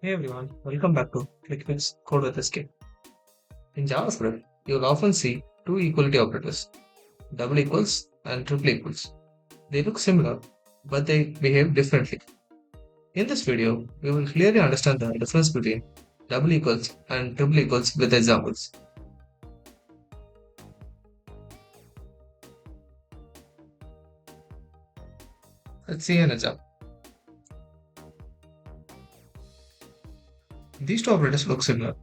Hey everyone, welcome back to ClickFix Code with Escape. In JavaScript, you'll often see two equality operators, double equals and triple equals. They look similar, but they behave differently. In this video, we will clearly understand the difference between double equals and triple equals with examples. Let's see an example. These two operators look similar,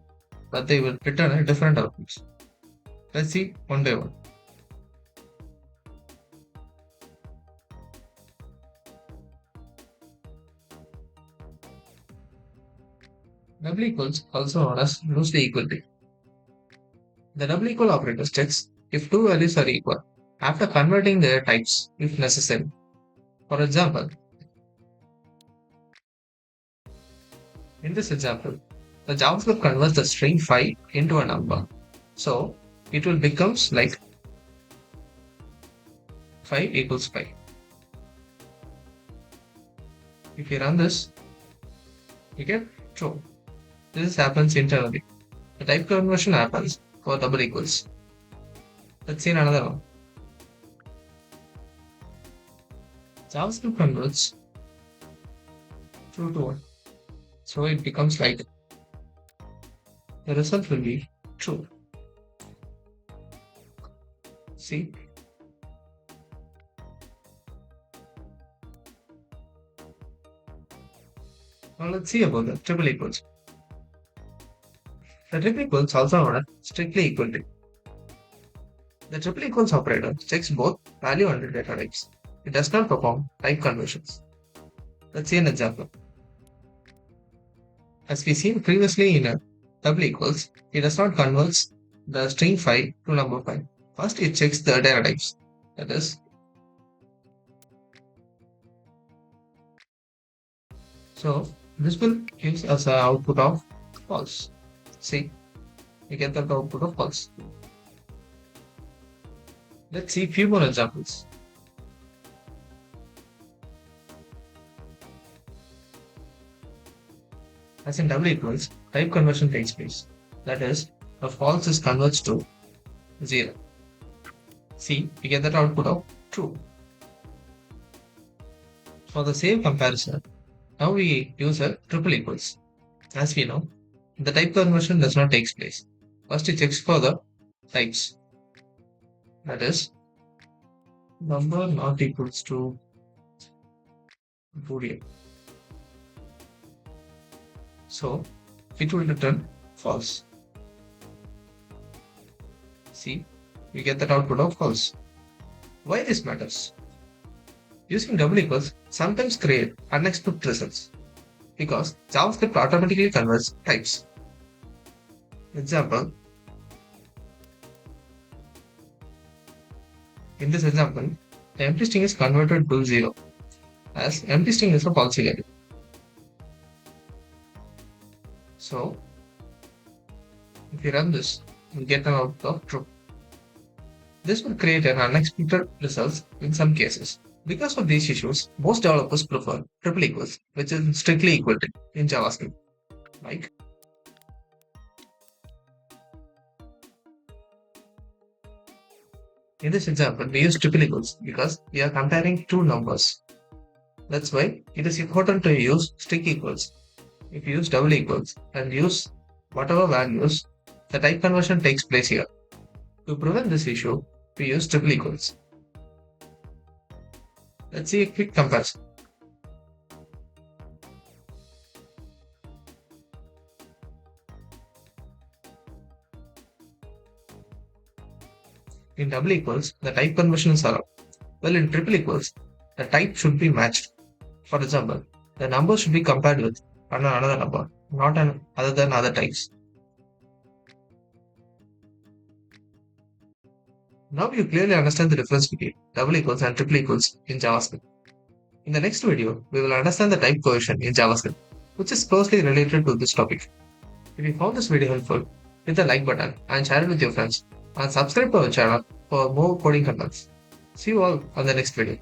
but they will return a different outputs. Let's see one by one. Double equals, also known as loosely equality. The double equal operator checks if two values are equal after converting their types if necessary. For example, in this example, the JavaScript converts the string 5 into a number. So it will becomes like 5 equals 5. If you run this, you get true. This happens internally. The type conversion happens for double equals. Let's see another one. JavaScript converts true to 1. So it becomes like the result will be true. See? Now let's see about the triple equals. The triple equals also known as strictly equality. The triple equals operator checks both value and data types. It does not perform type conversions. Let's see an example. As we seen previously in a double equals, it does not convert the string 5 to number 5. First, it checks the data types. That is, so this will give us an output of false. See, we get the output of false. Let's see few more examples. As in double equals, type conversion takes place. That is, the false is converts to 0. See, we get that output of true. For the same comparison, now we use a triple equals. As we know, the type conversion does not take place. First it checks for the types. That is, number not equals to boolean. So it will return false. See, we get that output of false. Why this matters? Using double equals sometimes create unexpected results because JavaScript automatically converts types. Example, in this example, the empty string is converted to 0 as empty string is a false value. So, if you run this, you get an output of true. This will create an unexpected results in some cases. Because of these issues, most developers prefer triple equals, which is strictly equality in JavaScript. Like, in this example, we use triple equals because we are comparing two numbers. That's why it is important to use strict equals. If you use double equals and use whatever values, the type conversion takes place here. To prevent this issue, we use triple equals. Let's see a quick comparison. In double equals, the type conversion is allowed. Well, in triple equals, the type should be matched. For example, the number should be compared with another number, not other than other types. Now you clearly understand the difference between double equals and triple equals in JavaScript. In the next video, we will understand the type cohesion in JavaScript, which is closely related to this topic. If you found this video helpful, hit the like button and share it with your friends, and subscribe to our channel for more coding contents. See you all on the next video.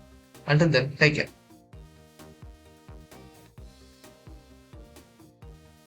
Until then, take care.